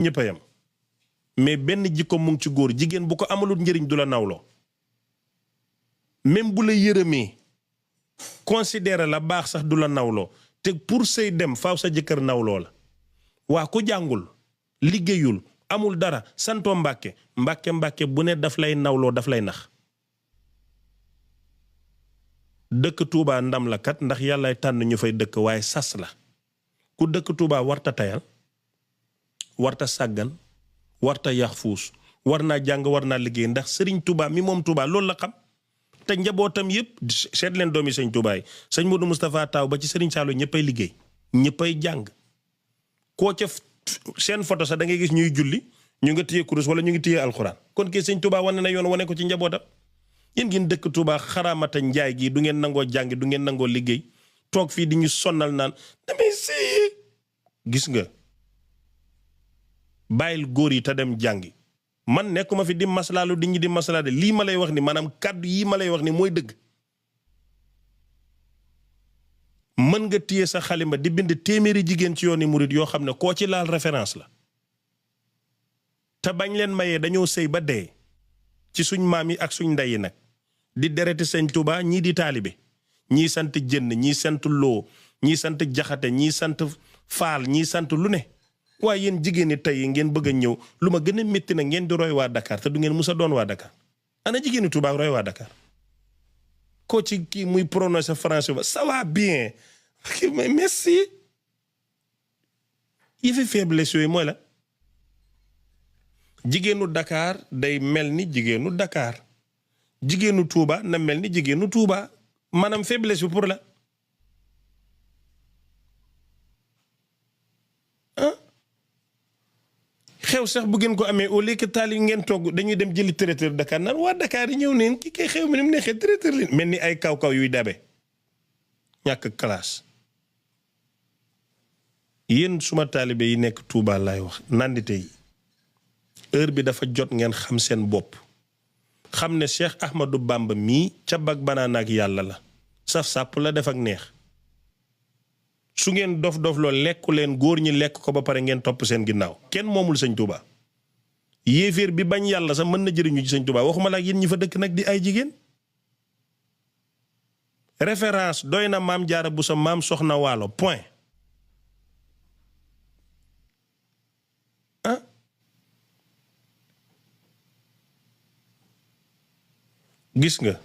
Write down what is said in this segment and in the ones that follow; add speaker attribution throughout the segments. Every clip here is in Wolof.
Speaker 1: ñëpp a yem mais benn jikko mu ngi ci góor jigéen bu ko amalut njëriñ du la nawloo même bu la yërëmee considéré la baax sax du la nawloo te pour sëy dem faaw sa jëkkër nawloo la waa ku jàngul liggéeyul amul dara santoo mbàkke bu ne daf lay nawloo daf lay nax dëkk Tuubaa ndam la kat ndax yàllaay tànn ñu fay dëkk waaye sas la ku dëkk Tuubaa warta tayal warta sàggan warta yax fuus war naa jàng war naa liggéey ndax sëriñ Tuubaa mi moom Tuubaa loolu la xam te njabootam yëpp seet leen doomi sëñ Tuubaa yi sëñ Modou Moustapha Taw ba ci sëriñ Saalu ñëppay liggéey ñëppay jàng koo ca seen photo sax da ngay gis ñuy julli ñu nga téye kurus wala ñu ngi téye alxuraan kon kay sëñ Tuubaa wane na yoon wane ko ci njabootam yéen ngeen dëkk Tuubaa xaraamata njaay gi du ngeen nangoo jàng du ngeen nangoo liggéey toog fii di ñu sonnal naan damay sëy gis nga bàyyil góor yi te dem jàngi man nekkuma fi di maslaalu di ñi di maslaa de lii ma lay wax ni maanaam kàddu yii ma lay wax ni mooy dëgg mën nga téye sa xalima di bind téeméeri jigéen ci yooni murit yoo xam ne koo ci laal référence la te bañ leen mayee dañoo sëy ba dee ci suñ maam yi ak suñ ndey yi nag di dereti sëñ Tuubaa ñii di taalibe ñii sant jënn ñii sant loo ñii sant jaxate ñii sant faal ñii sant lu ne waaye yéen jigéen ñi tey ngeen bëgg a ñëw lu ma gën a métti na ngeen di roy waa Dakar te du ngeen musa doon waa Dakar ana jigéen ñi Tuubaa roy waa Dakar ko ci kii muy prononcer français ba ça va bien merci yi fi faiblesse yooyu mooy la jigéenu Dakar day mel ni jigéenu Dakar jigéenu Touba na mel ni jigéenu Touba maanaam faiblesse bi pour la xew sax bu ngeen ko amee au lieu que taal yi ngeen togg dañuy dem jëli traiteur Dakar naan waa Dakar yi ñëw neen ki kay xew mi ni mu neexee traiteur leen mel ni ay kaw-kaw yuy dabe ñàkk classe yéen suma taalibe yi nekk Touba laay wax nandite yi heure bi dafa jot ngeen xam seen bopp xam ne Cheikh Ahmadou Bamba mii ca bag banaan ak yàlla la saf sàpp la def ak neex su ngeen dof loo lekku leen góor ñi lekk ko ba pare ngeen topp seen ginnaaw kenn moomul sëñ Touba yéeféer bi bañ yàlla sax mën na jëriñu ci sëñ Touba waxuma la ak yéen ñi fa dëkk nag di ay jigéen référence doy na maam Jaara Buso maam Soxna Waalo point gis nga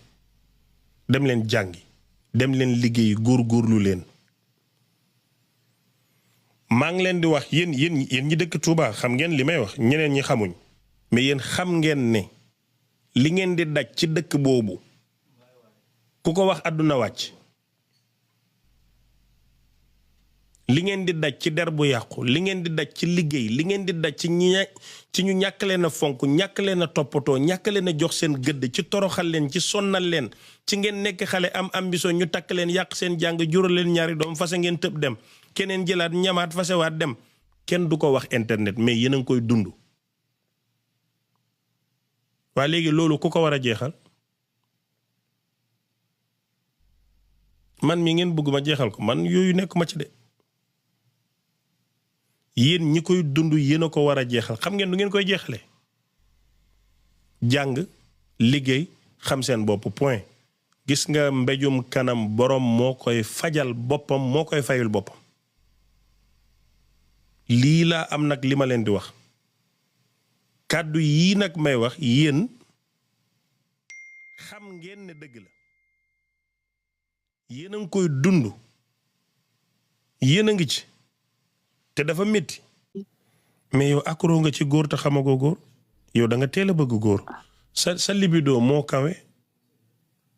Speaker 1: dem leen jàngi dem leen liggéeyi góorgóorlu leen maa ngi leen di wax yéen ñi dëkk Touba xam ngeen li may wax ñeneen ñi xamuñ mais yéen xam ngeen ne li ngeen di daj ci dëkk boobu ku ko wax àdduna wàcc li ngeen di daj ci der bu yàqu li ngeen di daj ci liggéey li ngeen di daj ci ñu ñàkk leen a fonk ñàkk leen a toppatoo ñàkk leen a jox seen gëdd ci toroxal leen ci sonnal leen ci ngeen nekk xale am ambition ñu takk leen yàq seen jàng jural leen ñaari doom fase ngeen tëb dem keneen jëlaat ñamaat fasewaat dem kenn du ko wax internet mais yéen a ngi koy dund waa léegi loolu ku ko war a jeexal man mi ngeen bëgg ma jeexal ko man yooyu nekk ma ci de yéen ñi koy dund yéen a ko war a jeexal xam ngeen du ngeen koy jeexale jàng liggéey xam seen bopp point gis nga mbéjum kanam borom moo koy fajal boppam moo koy fayul boppam lii laa am nag li ma leen di wax kàddu yii nag may wax yéen xam ngeen ne dëgg la yéen a ngi koy dund yéen a ngi ci te dafa métti mais yow accro nga ci góor te xamagoo góor yow da nga teel a bëgg góor sa libido moo kawe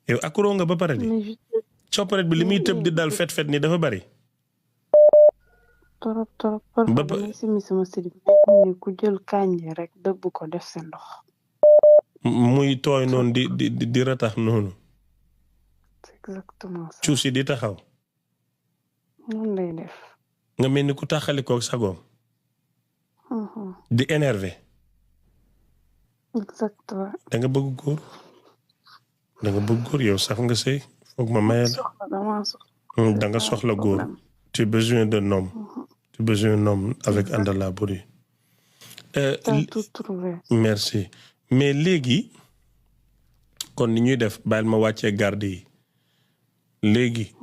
Speaker 1: yow accro nga ba pare di copparet bi li muy tëb di dal fet ni dafa bari
Speaker 2: torop ba simi sama silib ne ku jël kànja rek dëbb ko def sa ndox
Speaker 1: muy tooy noonu di ratax noonu
Speaker 2: exactement ça
Speaker 1: cuusi di taxaw
Speaker 2: noonu lay def
Speaker 1: nga mel ni ku taxalikoo sagoom di énervé
Speaker 2: exactement
Speaker 1: da nga bëgg góor yow sax nga sëy foog ma maye la da nga soxla góor tu as besoin d'un homme tu as besoin d'un homme avec àndala buri
Speaker 2: t'as tout trouvé.
Speaker 1: merci mais léegi kon ni ñuy def bàyyil ma wàccee garde yi léegi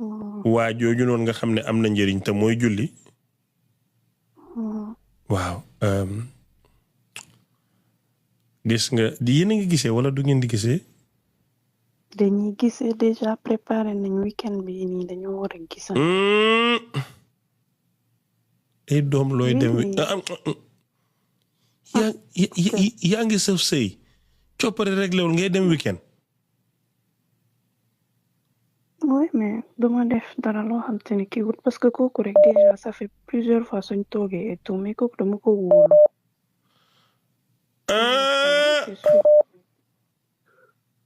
Speaker 1: waa jooju noonu nga xam ne am na njëriñ te mooy julli waaw gis nga yéen a ngi gisee wala du ngeen di gisee
Speaker 2: dañuy gisee déjà préparé nañ weekend bi nii dañoo war a gisal.
Speaker 1: ay doom looy dem
Speaker 2: Oui.
Speaker 1: yaa ngi sëf sëy coppare réglé wul ngay dem weekend
Speaker 2: oui mais duma def dara loo xam te ne kii wut parce que kooku rek déjà ça fait plusieurs fois suñ toogee et tout mais kooku dama ko wóolu. C'est sûr.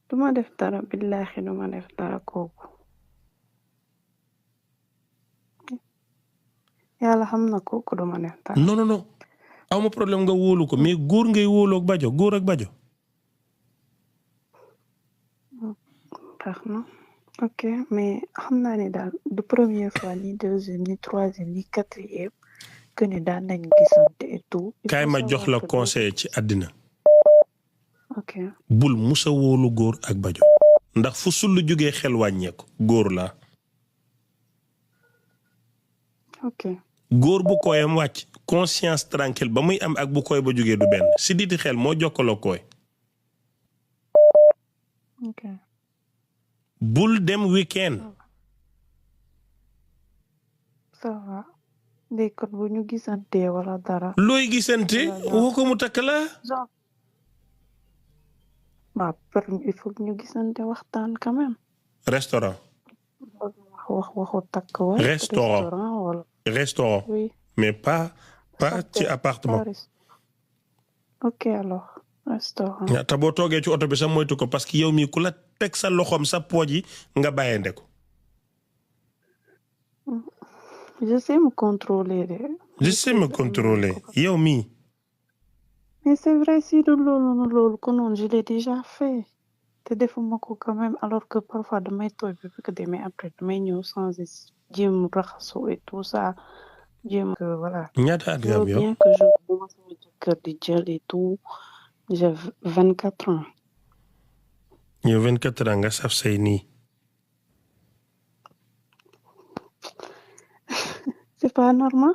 Speaker 2: duma def dara billahi duma def dara kooku. yàlla xam na kooku duma def dara.
Speaker 1: non non non awma problème nga wóolu ko mais góor ngay wóoloog bajo góor ak bajo
Speaker 2: baax na ok mais xam naa ne daal du première fois ni deuxième ni troisième ni quatrième que ne daan nañ gisante et tout.
Speaker 1: kaay ma jox la conseil ci àddina
Speaker 2: ok
Speaker 1: bul musa wóolu góor ak bajo ndax fu sullu jógee xel wàññeeku góor la
Speaker 2: ok
Speaker 1: góor bu koyam wàcc conscience tranquille ba muy am ak bu koy ba jógee du benn si diti xel moo jokkaloo koy
Speaker 2: ok
Speaker 1: bul dem weekend
Speaker 2: ça va léegi kon bu ñu gisante wala dara.
Speaker 1: looy gisante woo ko mu takk la
Speaker 2: genre bah il faut que ñu gisante waxtaan quand même.
Speaker 1: restaurant
Speaker 2: waxu takk wala.
Speaker 1: Restaurant.
Speaker 2: wala.
Speaker 1: restaurant
Speaker 2: oui.
Speaker 1: mais pas ci appartement
Speaker 2: ok alors restaurant.
Speaker 1: te boo toogee ci oto bi sax moytu ko parce que yow mii ku la teg sa loxoom sa pooj yi nga bàyyende ko
Speaker 2: je sais me contrôler de.
Speaker 1: je sais me contrôler yow mii
Speaker 2: mais c'est vrai si du loolu konoon je l'ai déjà fait te defuma ko quand même alors que parfois damay tooy bi fekk demee après damay ñëw changer jéem raxasu et tout ça jéem que voilà.
Speaker 1: ñaata at nga am yow
Speaker 2: bien que je bu ma sama jëkkër di jël et tout j'ai 24 ans.
Speaker 1: yow 24 ans nga saf say nii
Speaker 2: c'est pas normal.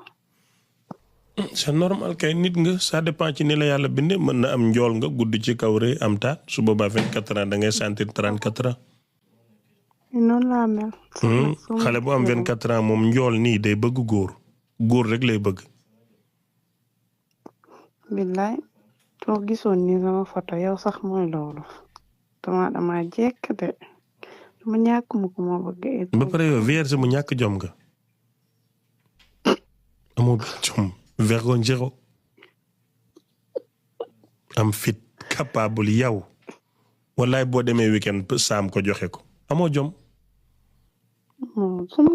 Speaker 1: c'est normal kay nit nga ça dépend ci ni la yàlla binde mën na am njool nga gudd ci kaw rëy am taat su boobaa 24 ans da ngay sentir 34 ans.
Speaker 2: noonu laa mel.
Speaker 1: xale bu am 24 ans moom njool nii day bëgg góor rek lay bëgg.
Speaker 2: billaay soo gisoon ni sama photo yow sax mooy loolu dama jekk de dama ñàkk mu ko ma bëgg.
Speaker 1: ba pare yow vierge mu ñàkk jom nga amoo bi jom vergogne zéro am fit capable yow wallaay boo demee weekend saam ko joxe ko amoo jom.
Speaker 2: suma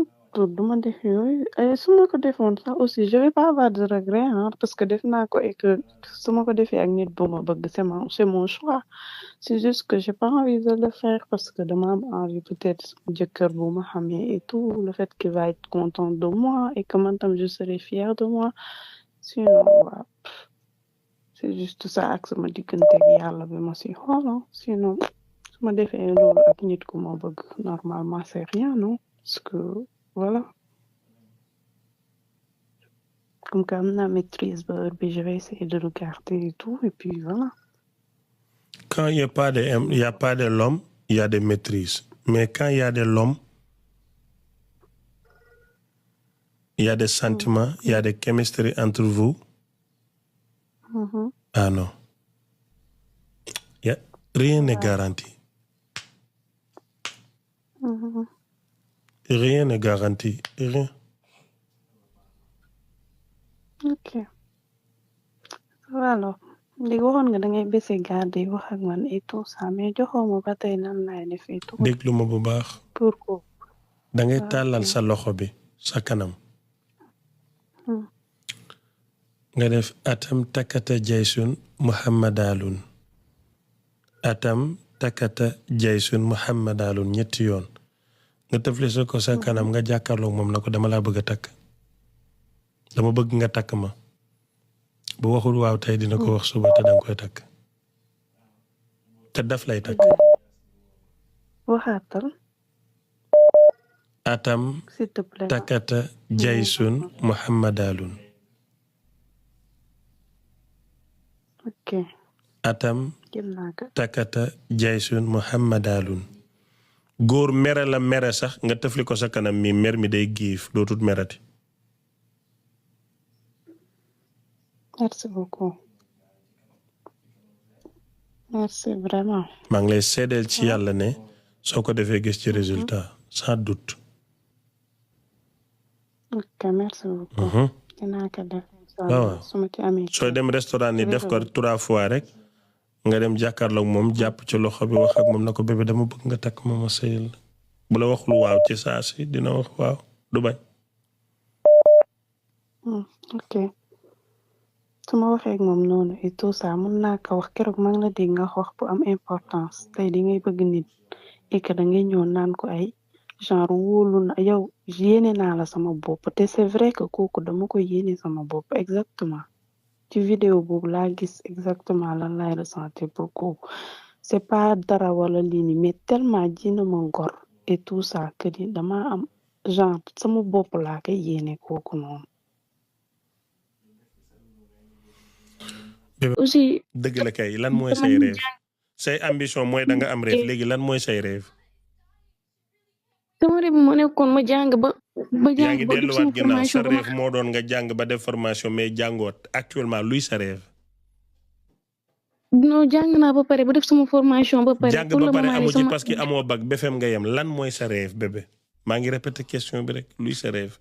Speaker 2: duma def yooyu suma ko defoon sax aussi je vais pas avoir de regret parce que def naa ko et que suma ko defee ak nit bu ma bëgg c'est mon choix c'est juste que j'ai pas envie de le faire parce que dama am envie peut-être jëkkër bu ma xamee et tout le fait qu'il va être content de moi et que man tam je serai fière de moi sinon waaw c'est juste ça ak sama diggante ak yàlla bi ma si xool sinon su ma defee loolu ak nit ku ma bëgg normalement c'est rien non parce que voilà comme que am naa maîtrise ba heure bi je vais essayer de le garder et tout et puis voilà.
Speaker 1: Quand il y a pas de l'homme il y a des maîtrises mais quand il y a de l'homme il y a des sentiments il y a des chemistry entre vous. Ah non rien n'est garanti. Rien n'est garanti rien.
Speaker 2: ok alors léegi waxoon nga da ngay bese garder wax ak man et tout ça mais joxoo ma ba tey nan laay def et tout.
Speaker 1: déglu ma bu baax.
Speaker 2: pour ko.
Speaker 1: da ngay tàllal sa loxo bi sa kanam. nga def atam takkata jaysun muhammadalun atam takkata jaysun muhammadalun ñetti yoon nga tëfli ko sa kanam nga jàkkaarloog moom na ko dama laa bëgg a takk dama bëgg nga takk ma bu waxul waaw tey dina ko wax suba te danga koy takk te daf lay takk.
Speaker 2: waxaatal
Speaker 1: atam
Speaker 2: s'il te plaît.
Speaker 1: takata jaysun muhammadalun.
Speaker 2: ok
Speaker 1: atam
Speaker 2: jël naa ko.
Speaker 1: takata jaysun muhammadalun. góor mere la mere sax nga tëfli ko sa kanam mi mer mi day giif dootut merati.
Speaker 2: merci beaucoup. merci vraiment.
Speaker 1: maa ngi lay seedeel ci yàlla ne soo ko defee gis ci résultat sans doute.
Speaker 2: ok merci beaucoup. dinaa ko def.
Speaker 1: waaw
Speaker 2: su ma ci amee.
Speaker 1: sooy dem restaurant ni def ko 3 fois rek nga dem jàkkaarloog moom jàpp ci loxo bi wax ak moom na ko bébé dama bëgg nga takk ma ma sëyal la bu la waxul waaw ci saa si dina wax waaw du bañ.
Speaker 2: ok su ma waxee ak moom noonu et tout ça mën naa ko wax keroog maa ngi la dégg nga wax bu am importance tey di ngay bëgg nit et que da ngay ñëw naan ko ay genre wóolu na yow yéene naa la sama bopp te c'est vrai que kooku dama ko yéene sama bopp exactement ci vidéo boobu laa gis exactement lan laay ressentir pour kooku c'est pas dara wala lii ni mais tellement ji na ma ngor et tout ça que ni dama am genre sama bopp laa koy yéene kooku noonu. aussi
Speaker 1: dëgg la kay lan mooy say rêve say ambition mooy da nga am rêve léegi lan mooy say rêve.
Speaker 2: sama rêve moo nekkoon ma jàng ba
Speaker 1: yaa ngi
Speaker 2: ba def
Speaker 1: delluwaat
Speaker 2: sama
Speaker 1: ginnaaw sa
Speaker 2: formation ba ma
Speaker 1: rêve moo doon nga jàng ba def formation mais jàngoot actuellement luy sa rêve.
Speaker 2: non jàng naa ba pare ba def sama formation ba pare.
Speaker 1: jàng ba pare amu ci parce que amoo bac BFEM nga yem lan mooy sa rêve bébé maa ngi répéter question bi rek luy sa rêve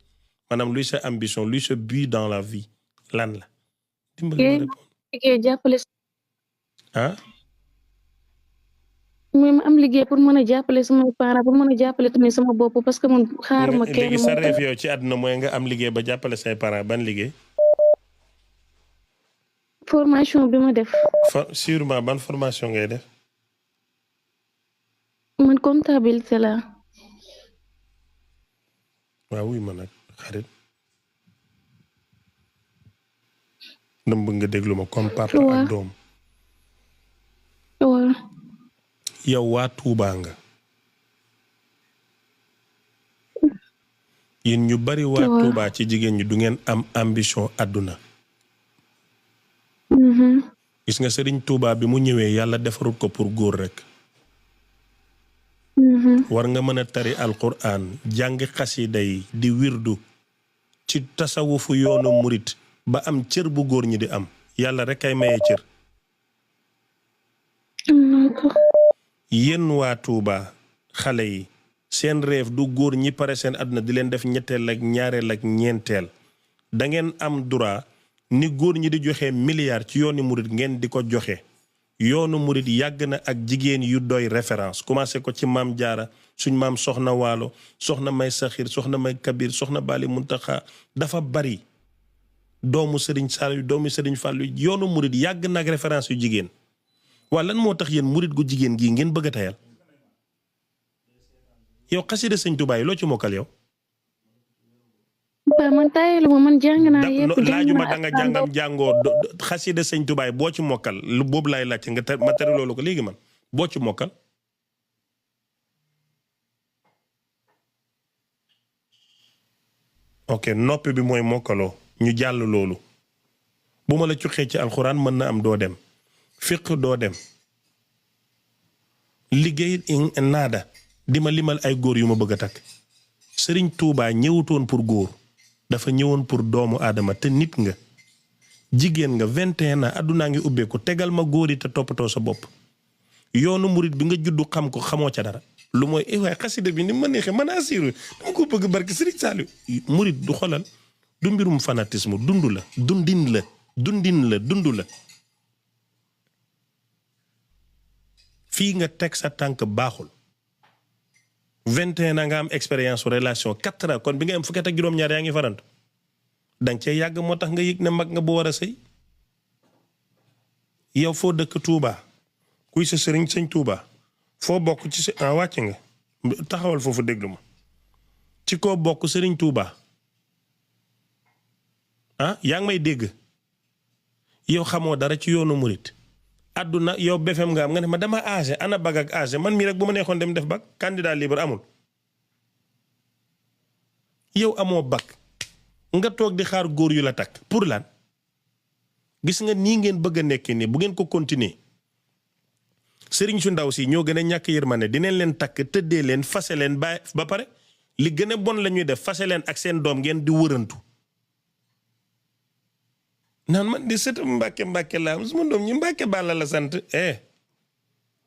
Speaker 1: maanaam luy sa ambition luy sa but dans la vie lan la. dimbali ma répondre
Speaker 2: liggéey jàppale
Speaker 1: ah.
Speaker 2: mooy ma am liggéey pour mën a jàppale sama parents pour mën a jàppale tamit sama bopp parce que man xaaruma kenn.
Speaker 1: léegi sa rêve yow ci àdduna mooy nga am liggéey ba jàppale say parents ban liggéey.
Speaker 2: formation bi ma def.
Speaker 1: sûrement ban formation ngay def.
Speaker 2: man comptabilité la.
Speaker 1: waaw wuy ma nag xarit. dama bëgg nga déglu ma comme papa ak doom.
Speaker 2: waaw.
Speaker 1: yow waa Touba nga. yéen ñu bari waa Touba ci jigéen ñi du ngeen am ambition àdduna. gis nga Serigne Touba bi mu ñëwee yàlla defarut ko pour góor rek. war nga mën a tari alquran jàng xasida yi di wirdu ci tasawufu yoonu murit ba am cër bu góor ñi di am yàlla rek ay maye cër. yéen waa Touba xale yi seen rêve du góor ñi pare seen àdduna di leen def ñetteel ak ñaareel ak ñeenteel da ngeen am droit ni góor ñi di joxe milliard ci yoonu murit ngeen di ko joxe. yoonu murit yàgg na ak jigéen yu doy référence commencé ko ci maam jaara suñ maam soxna waalo soxna may saxir soxna may kabir soxna bali muntaxa dafa bari doomu sëriñ Saliou doomu sëriñ Fàllu yoonu murit yàgg na ak référence yu jigéen waa lan moo tax yéen murit gu jigéen gii ngeen bëgg a tayal yow xasida sëñ Tuubaa yi loo ci mokkal yow.
Speaker 2: waaw man tayalu ma man jàng naa yëpp
Speaker 1: laajuma da nga jàngam jàngoo xasida sëñ Tuubaa boo ci mokkal lu boobu laay laajte nga ma tere loolu ko léegi man boo ci mokkal. ok noppi bi mooy mokkaloo ñu jàll loolu bu ma la cuqee ci alxuraan mën na am doo dem fiq doo dem liggéey naada di ma limal ay góor yu ma bëgg a takk sëriñ Tuubaa ñëwutoon pour góor. dafa ñëwoon pour doomu aadama te nit nga jigéen nga 21 ans addunaa ngi ubbeeku tegal ma góor yi te toppatoo sa bopp yoonu murit bi nga juddu xam ko xamoo ca dara lu mooy waaye xasida bi ni ma neexee man asiru dama ko bëgg barke Sëriñ Saaliw murit du xolal du mbirum fanatisme dund la dundin la fii nga teg sa tànk baaxul 21 ans nga am expérience relation 4 ans kon bi nga am fukki at ak juróom-ñaar yaa ngi farantu danga cee yàgg moo tax nga yëg ne mag nga bu war a sëy yow foo dëkk Touba kuy sa sëriñ sëñ Touba foo bokk ci sa wàcc nga taxawal foofu déglu ma ci koo bokk sëriñ Touba yaa ngi may dégg yow xamoo dara ci yoonu murit àdduna yow BFM nga am nga ne ma dama âgé ana bag ak âgé man mii rek bu ma neexoon dem def bag candidat libre amul yow amoo bag nga toog di xaar góor yu la takk pour lan gis nga nii ngeen bëgg a nekkee nii bu ngeen ko continuer sëriñ su ndaw si ñoo gën a ñàkk yërmande dinañ leen takk tëddee leen fase leen ba pare li gën a bon la ñuy def fase leen ak seen doom ngeen di wërantu naan man di sët mbàkke laa suma doom ñi mbàkke bàlla la sant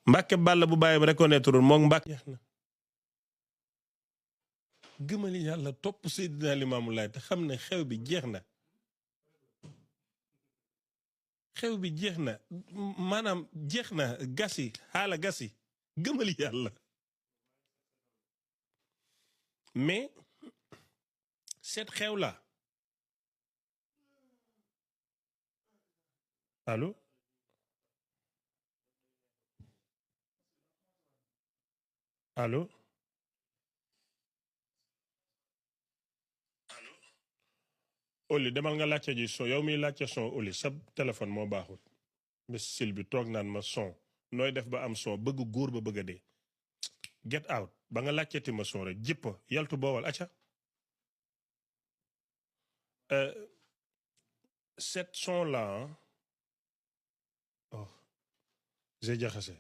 Speaker 1: mbàkke bàlla bu bàyyi reconnaître moom mbàkke jeex na gëmali yàlla topp Seydina Limaamu Laay te xam ne xew bi jeex na xew bi jeex na maanaam jeex na gasi xaala gasi gëmali yàlla mais seet xew la allo allo Oli demal nga laajte ji son yow miy laajte son Oli sa téléphone moo baaxul misil bi toog naan ma son nooy def ba am son bëgg góor ba bëgg a dee get out ba nga laajteeti ma son rek jippa yaltu boowal acca cette son là oh j'ai jaxase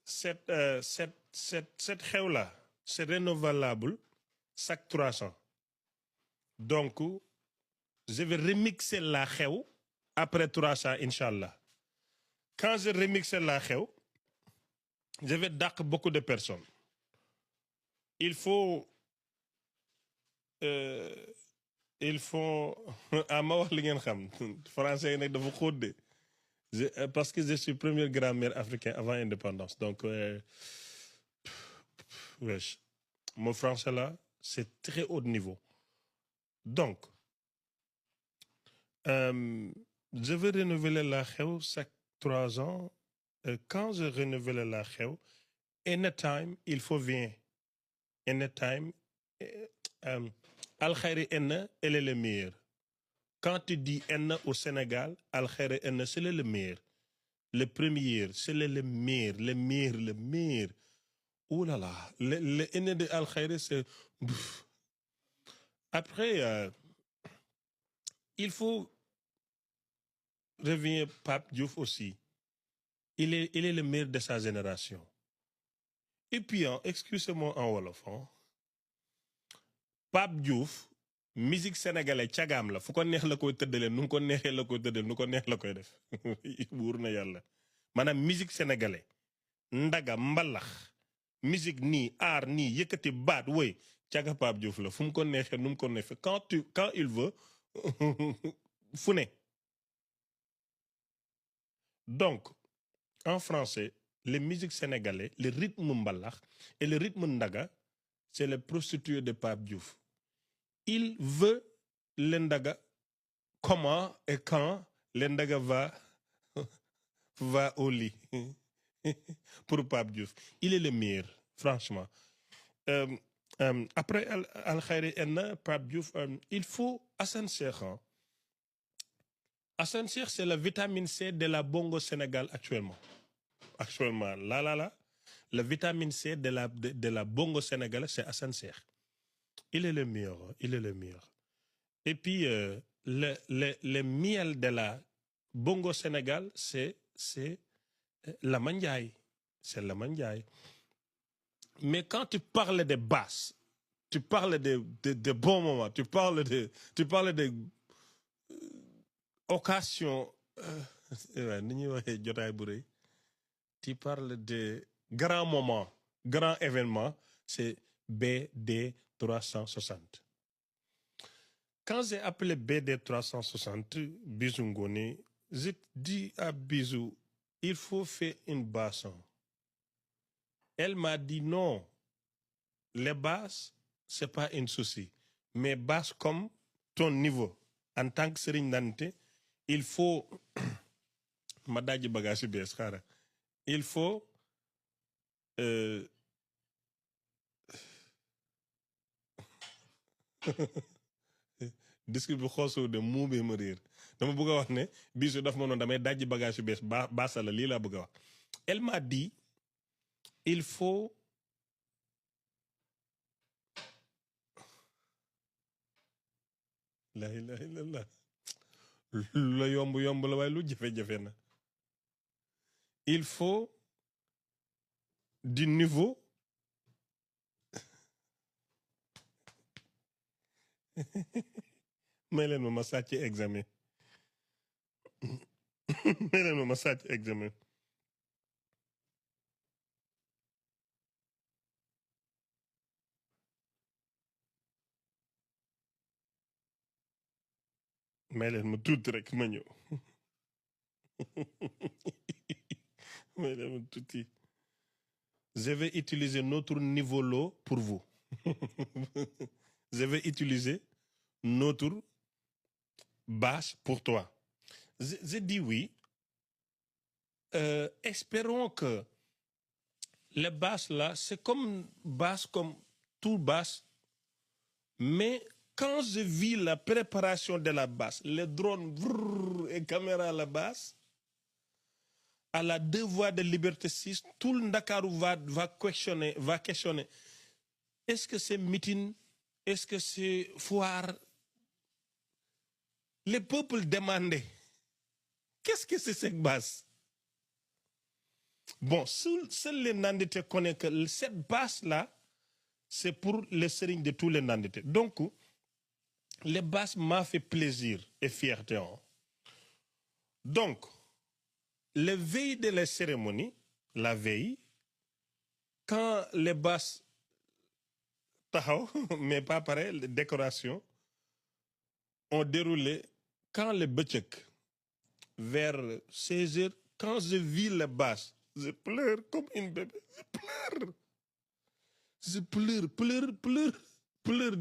Speaker 1: cette xew là c'est renouvelable chaque 300 donc je vais remixer la xew après 300 inchallah quand je remixe la xew je vais dàq beaucoup de personnes il faut ma wax li ngeen xam français yi nag dafa xóot de parce que je suis première grammaire africain avant indépendance donc wesh mon français là c'est très haut niveau donc je vais renouveler la xew chaque 3 ans quand je renouvelle la xew anytime il faut bien anytime alxayri enna elle est le meilleur quand tu dis enna au Sénégal alxayri enna c'est le meilleur le premier c'est le meilleur oh là là le enna de alxayri c'est après il faut revenir Pape Diouf aussi il est le meilleur de sa génération et puis excusez-moi en wolof Pape Diouf musique sénégalais cagaam la fu ko neex la koy tëddalee nu mu ko neexee la koy tëddal nu ko neex la koy def buur na yàlla maanaam musique sénégalais ndaga mbalax musique nii aar nii yëkkati baat woy caga Pape Diouf la fu mu ko neexee nu mu ko neexee quand il veut fu ne donc en français les musiques sénégalais le rythme mbalax et le rythme ndaga c'est le prostitué de Pape Diouf il veut le ndaga comment et quand le ndaga va au lit pour Pape Diouf il est le meilleur franchement après Al Khayri enna Pape Diouf il faut Assane Cheikh Assane Cheikh c'est la vitamine C de la bongo Sénégal actuellement là la vitamine C de la bongo sénégalaise c'est Assane Cheikh il est le meilleur et puis le miel de la bongo Sénégal c'est Lama Ndiaye c'est Lama Ndiaye mais quand tu parles de basse tu parles de bons moments tu parles de occasion ni ñuy waxee jotaay bu rëy tu parles de grand moment grand événement c'est BD 360 quand j'ai appelé BD 360 Bijou Ngoné je dis à Bijou il faut faire une basson elle m'a dit non les basses c'est pas un souci mais basse comme ton niveau en tant que Serigne Nante il faut ma daaji bagage yu bees xaaral il faut disque bi xoosoo de muu bee ma réer dama bëgg a wax ne bisu daf ma noonu damay dajji bagage yu bees baasa la lii laa bëgg a wax. Elle m'a dit il faut la ilaha illallah lu la yomb yomb la waaye lu jafe-jafe na. Il faut du niveau may leen ma sàcc examen may leen ma sàcc examen. may leen ma tuuti rek ma ñëw may leen ma tuuti. Je vais utiliser notre niveau lot pour vous. Je vais utiliser notre bâche pour toi. Je dis oui. Espérons que les bâches là, c'est comme bâche, comme tout bâche. Mais quand je vis la préparation de la bâche, les drones brrr, et caméra à la base, à la 2 voies de Liberté 6, tout le Dakar va questionner. Est-ce que c'est meeting? Est-ce que c'est foire? Le peuple demandait. Qu'est-ce que c'est cette base? Bon, seuls les Nandite connaissent que cette base-là, c'est pour les sérigne de tous les Nandite. Donc, les bases m'a fait plaisir et fierté. Donc, la veille de la cérémonie, la veille, quand les basses tahaw, mais pas pareil, les décorations ont déroulé, quand les bëccëg, vers 16h, quand je vis les basses, je pleure comme une bébé, je pleure. Je pleure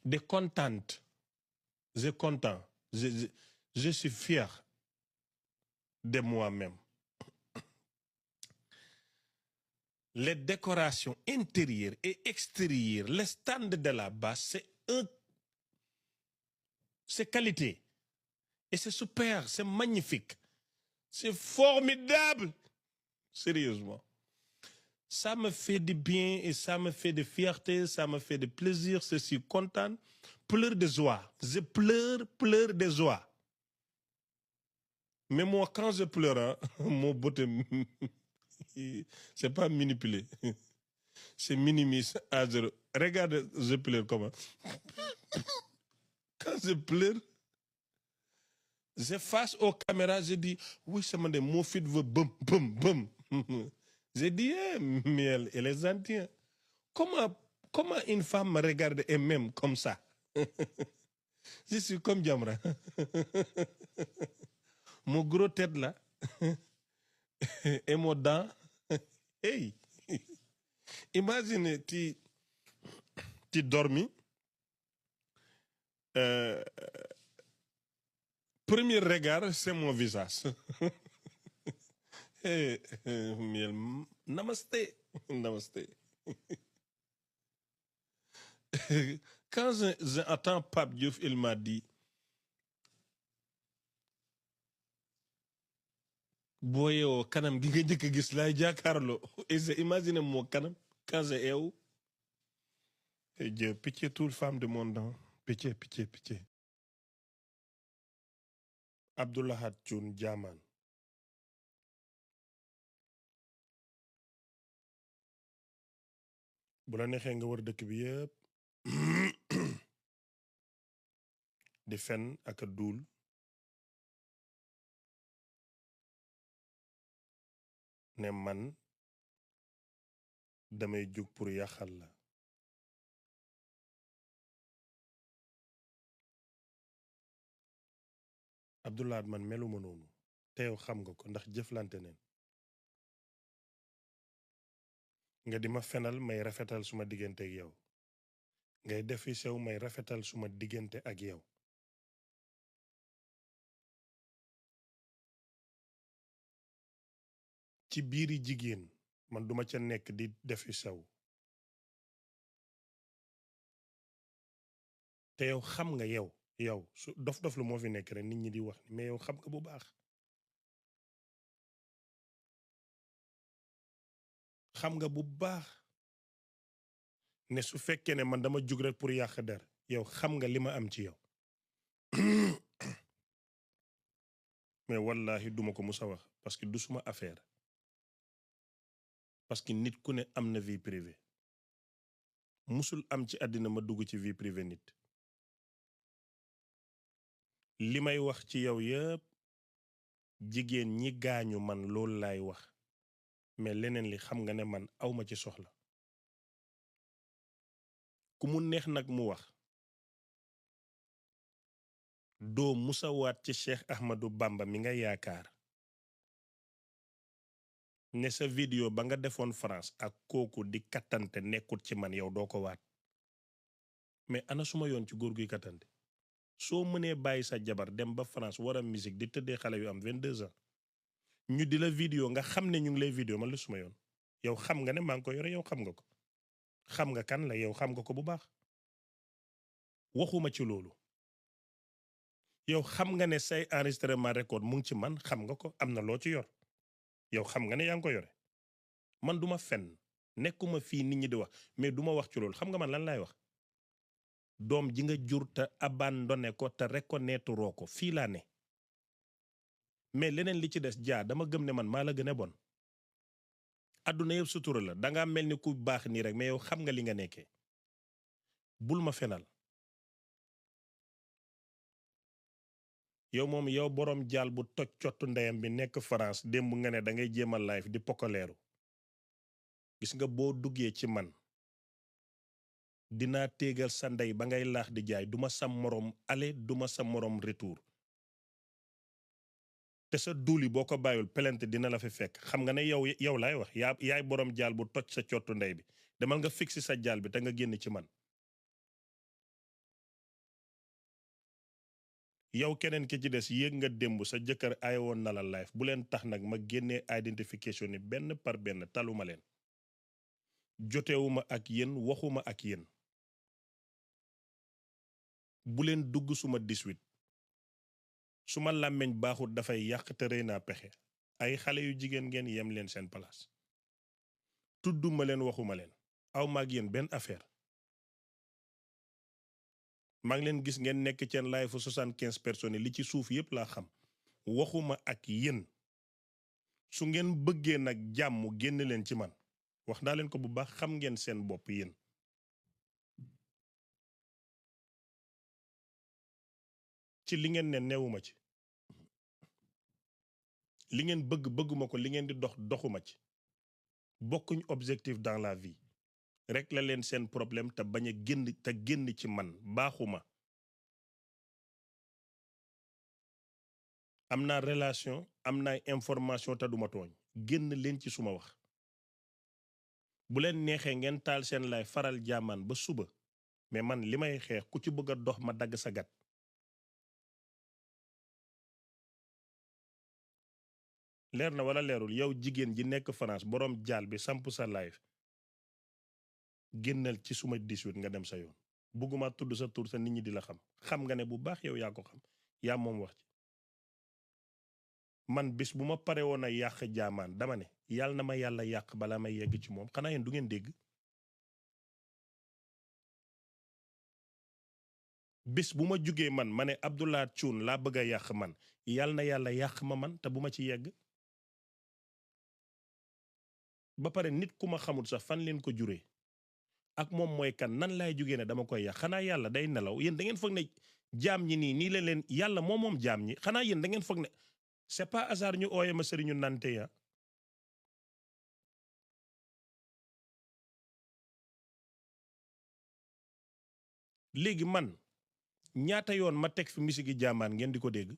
Speaker 1: de contente. Je suis content. Je suis fier de moi-même. Les décorations intérieures et extérieures, les stands de la base, c'est qualité. Et c'est super, c'est magnifique. C'est formidable. Sérieusement. Ça me fait du bien et ça me fait de fierté, ça me fait de plaisir, je suis content. Pleure de joie. Je pleure de joie. Mais moi, quand je pleure, hein, mon beauté, c'est pas manipulé. C'est minimise à zéro. Regarde, je pleure comment. Quand je pleure, je face aux caméras, je dis, oui, c'est mon fils veut boum, boum, boum. J'ai dit, mais elle est gentille. Comment une femme me regarde et même comme ça? Je suis comme Jamra. Mon gros tête là. Et mon dent. Hey! Imagine, tu dormis. Premier regard, c'est mon visage. Hey, miel, namasté. Namasté. Quand j'entends Pape Diouf, il m'a dit, boyo kanam gi nga njëkk a gis laay jàkkaarloo et j'ai imaginé mon kanam quand j'ai eu. Et Dieu, pitié toute femme de mon temps. Pitié, pitié, pitié. Abdoulahat Thioune Diamane. bu la neexee nga wër dëkk bi yëpp di fen ak a duul ne man damay jug pour yàqal la. Abdoulahat man meluma noonu te yow xam nga ko ndax jëflante neen nga di ma fenal may rafetal suma diggante ak yow ngay defi sew may rafetal suma diggante ak yow. ci biiri jigéen man duma ca nekk di defi sew te yow xam nga yow yow su dof-dof lu moo fi nekk rek nit ñi di wax ni mais yow xam nga bu baax xam nga bu baax ne su fekkee ne man dama jug rek pour yàq der yow xam nga li ma am ci yow mais wallahi duma ko musa wax parce que du suma affaire parce que nit ku ne am na vie privée musul am ci àddina ma dugg ci vie privée nit li may wax ci yow yëpp jigéen ñi gaañu man loolu laay wax mais leneen li xam nga ne man awma ci soxla ku mu neex nag mu wax doo musawaat ci Cheikh Ahmadou Bamba mi nga yaakaar ne sa vidéo ba nga defoon France ak kooku di kattante nekkut ci man yow doo ko waat mais ana suma yoon ci góor guy kattante soo mënee bàyyi sa jabar dem ba France war a musique di tëddee xale yu am 22 ans ñu di la vidéo nga xam ne ñu ngi lay vidéo man la suma yoon yow xam nga ne maa ngi ko yore yow xam nga ko xam nga kan la yow xam nga ko bu baax waxuma ci loolu yow xam nga ne say enregistrement record mu ngi ci man xam nga ko am na loo ci yor yow xam nga ne yaa ngi ko yore man duma fenn nekkuma fii nit ñi di wax mais duma wax ci loolu xam nga man lan laay wax doom ji nga jur te abandonné ko te reconnaître roo ko fii laa ne mais leneen li ci des jaa dama gëm ne man maa la gën a bon adduna yëpp sutura la danga mel ni ku baax nii rek mais yow xam nga li nga nekkee bul ma fenal yow moom yow boroom jaal bu toj cottu ndeyam bi nekk France démb nga ne da ngay jéem a live di pokoleeru gis nga boo duggee ci man dinaa téegal sa ndey ba ngay laax di jaay duma sa moroom aller duma sa moroom retour te sa duuli boo ko bàyyul plainte dina la fi fekk xam nga ne yow laay wax yaay boroom jaal bu toj sa cottu ndey bi demal nga fixi sa jaal bi te nga génn ci man yow keneen ki ci des yéeg nga démb sa jëkkër ay woon na la live bu leen tax nag ma génnee identification ni benn par benn taluma leen jotewuma ak yéen waxuma ak yéen bu leen dugg suma 18 suma làmmeñ baaxut dafay yàq te rëy naa pexe ay xale yu jigéen ngeen yem leen seen place tudduma leen waxuma leen aw ma ak yéen benn affaire maa ngi leen gis ngeen nekk ceen live fu 75 personnes li ci suuf yépp laa xam waxuma ak yéen su ngeen bëggee nag jàmm génn leen ci man wax naa leen ko bu baax xam ngeen seen bopp yéen ci li ngeen ne newuma ci li ngeen bëgguma ko li ngeen di doxuma ci bokkuñ objectif dans la vie rek la leen seen problème te bañ a génn ci man baaxuma am naa relation am naa information te duma tooñ génn leen ci suma wax bu leen neexee ngeen taal seen lay faral jaamaan ba suba mais man li may xeex ku ci bëgg a dox ma dagg sa gat leer na wala leerul yow jigéen ji nekk France boroom jaal bi samp sa live génnal ci suma 18 nga dem sa yoon bëgguma tudd sa tur sa nit ñi di la xam nga ne bu baax yow yaa ko xam yaa moom wax ci man bis bu ma pare woon a yàq jaamaan dama ne yàlla na ma yàlla yàq balaa may yegg ci moom xanaa yéen du ngeen dégg bis bu ma jugee man ma ne Abdoulaye Thioune laa bëgg a yàq man yàlla na yàlla yàq ma man te bu ma ci yegg ba pare nit ku ma xamul sax fan leen ko juree ak moom mooy kan nan laay jugee ne dama koy yàq xanaa yàlla day nelaw yéen da ngeen foog ne jaam ñi nii leen yàlla moom jaam ñi xanaa yéen da ngeen foog ne c'est pas hasard ñu ooye ma sëriñu nante ya léegi man ñaata yoon ma teg fi misigi jaamaan ngeen di ko dégg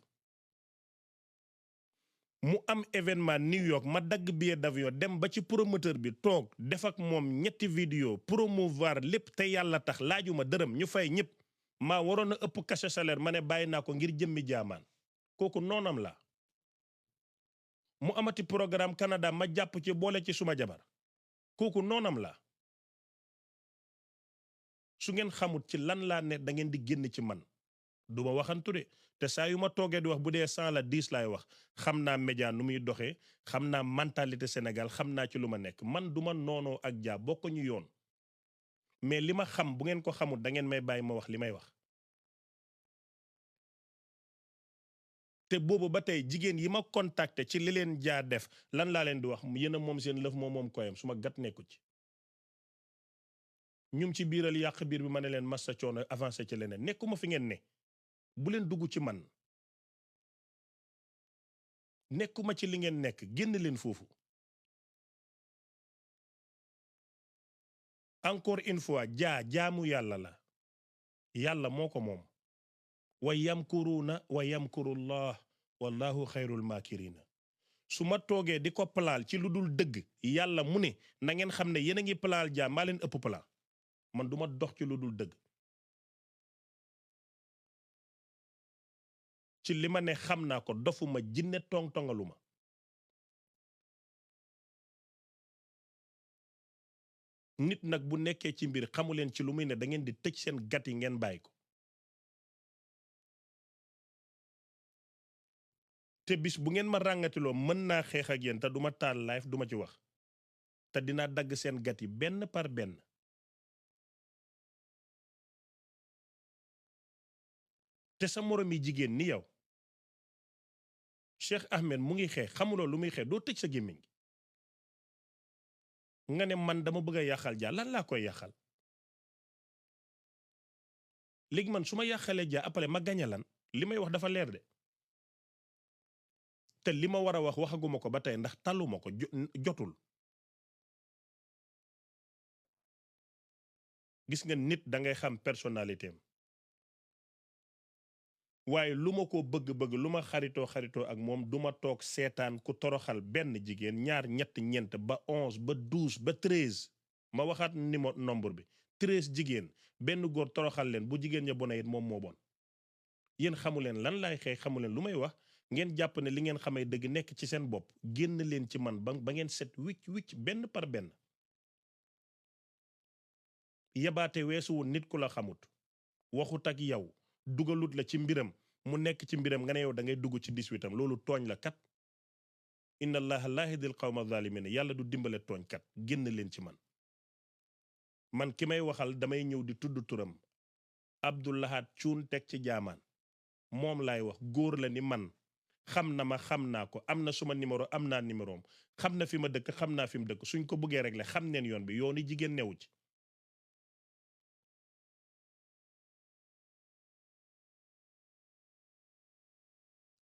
Speaker 1: mu am événement New York ma dagg billet d'avion dem ba ci promoteur bi toog def ak moom ñetti vidéo promouvoir lépp te yàlla tax laajuma dërëm ñu fay ñëpp maa waroon a ëpp cachet salaire ma ne bàyyi naa ko ngir jëmmi jaamaan kooku noonam la mu amati programme Canada ma jàpp ci boole ci suma jabar kooku noonam la su ngeen xamut ci lan laa ne da ngeen di génn ci man du ma waxantu de te saa yu ma toogee di wax bu dee 100 la 10 laay wax xam naa média nu muy doxee xam naa mentalité Sénégal xam naa ci lu ma nekk man du ma noonoo ak Dia bokkuñu yoon mais li ma xam bu ngeen ko xamul da ngeen may bàyyi ma wax li may wax. te boobu ba tey jigéen yi ma contacté ci li leen Dia def lan laa leen di wax yéen a moom seen lëf moom koyam su ma gat nekku ci. ñum ci biiral yàq biir bi ma ne leen massa coono avancé ci leneen nekkuma fi ngeen ne bu leen dugg ci man nekkuma ci li ngeen nekk génn leen foofu. encore une fois Dia jaamu yàlla la yàlla moo ko moom wa yamkuruuna wa yamkurullah wallahu xayrul maakirina su ma toogee di ko palaal ci lu dul dëgg yàlla mu ne na ngeen xam ne yéen a ngi palaal Dia maa leen ëpp palaal man duma dox ci lu dul dëgg ci li ma ne xam naa ko dofuma jinne tong-tongaluma nit nag bu nekkee ci mbir xamuleen ci lu muy ne da ngeen di tëj seen gat yi ngeen bàyyi ko te bis bu ngeen ma ràngatiloo mën naa xeex ak yéen te duma taal live duma ci wax te dinaa dagg seen gat yi benn par benn te sa moroom yi jigéen ni yow Cheikh Ahmed mu ngi xeex xamuloo lu muy xeex doo tëj sa gémmiñ gi nga ne man dama bëgg a yàqal Dia lan laa koy yàqal léegi man su ma yàqalee Dia après ma gañe lan li may wax dafa leer de te li ma war a wax waxaguma ko ba tey ndax taluma ko jotul gis nga nit da ngay xam personnalité am waaye lu ma ko bëgg-bëgg lu ma xaritoo ak moom duma toog seetaan ku toroxal benn jigéen ñaar ñett ñeent ba 11 ba 12 ba 13 ma waxaat nombre bi 13 jigéen benn góor toroxal leen bu jigéen ña bona it moom moo bon yéen xamu leen lan laay xëy xamu leen lu may wax ngeen jàpp ne li ngeen xamee dëgg nekk ci seen bopp génn leen ci man ba ngeen set wicc benn par benn yabaate weesuwu nit ku la xamut waxut ak yow dugalut la ci mbiram mu nekk ci mbiram nga ne yow da ngay dugg ci 18am loolu tooñ la kat inna allaha laa yahdil qawma zalimin yàlla du dimbale tooñ kat génn leen ci man ki may waxal damay ñëw di tudd turam Abdoulahat Cuun teg ci jaamaan moom laay wax góor la ni man xam na ma xam naa ko am na suma numéro am naa numéroom xam na fi ma dëkk xam naa fi mu dëkk suñ ko bëggee régler xam neen yoon bi yooni jigéen newu ci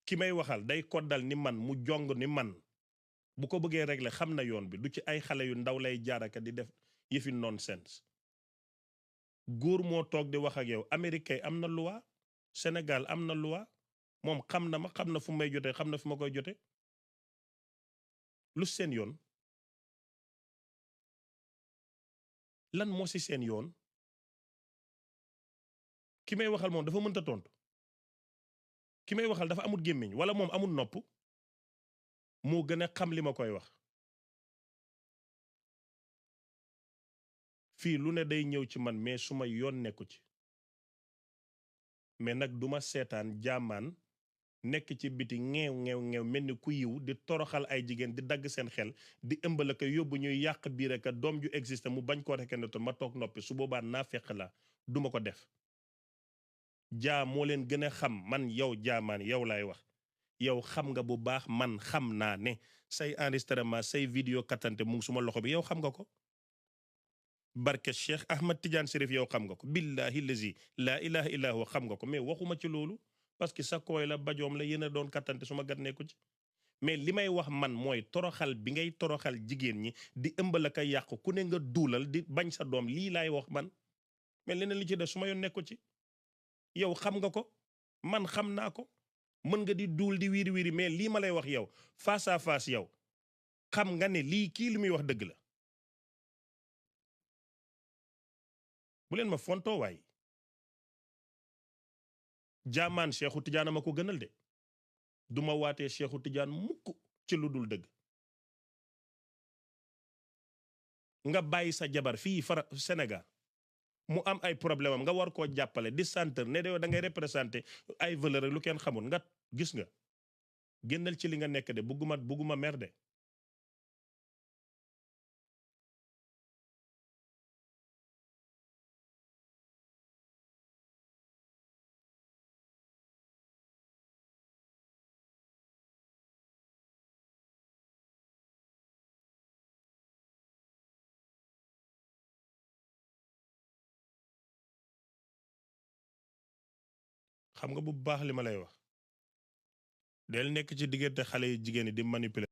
Speaker 1: ki may waxal day koddal ni man mu jong ni man bu ko bëggee régler xam na yoon bi du ci ay xale yu ndaw lay jaaraka di def yëfi nonsense góor moo toog di wax ak yow Amérique am na loi Sénégal am na loi moom xam na ma xam na fu may jote xam na fu ma koy jote lu seen yoon lan moo ci seen yoon ki may waxal moom dafa mënta tontu ki may waxal dafa amul gémmiñ wala moom amul nopp moo gën a xam li ma koy wax fii lu ne day ñëw ci man mais suma yoon nekku ci mais nag duma seetaan jaamaan nekk ci biti ngeew mel ni ku yiw di toroxal ay jigéen di dagg seen xel di ëmbal ko yóbbu ñuy yàq biir ak doom ju existe mu bañ koo reconnaître ma toog noppi su boobaa naa fekk la duma ko def Dia moo leen gën a xam man yow jaamaan yow laay wax yow xam nga bu baax man xam naa ne say enregistrement say vidéo katante mu ngi suma loxo bi yow xam nga ko barke Cheikh Ahmad Tidiane Chérif yow xam nga ko billahi lazi laa ilaha illa huwa xam nga ko mais waxuma ci loolu parce que sa kooy la bajoom la yéen a doon kattante suma gat nekku ci mais li may wax man mooy toroxal bi ngay toroxal jigéen ñi di ëmbal ak a yàqu ku ne nga duulal di bañ sa doom lii laay wax man mais leneen li ci def suma yoon nekku ci yow xam nga ko man xam naa ko mën nga di duul di wiiri wiiri mais lii ma lay wax yow face à face yow xam nga ne lii kii li muy wax dëgg la bu leen ma fontoo waay jaamaan Seexu Tijaan ma ko gënal de duma waatee Seexu Tijaan mukk ci lu dul dëgg nga bàyyi sa jabar fii fara Sénégal mu am ay problème am nga war koo jàppale di centre ne de da ngay représenté ay valeur lu kenn xamul nga gis nga génnal ci li nga nekk de bugguma mer de. xam nga bu baax li ma lay wax del nekk ci diggante xale yi jigéen yi di manipuler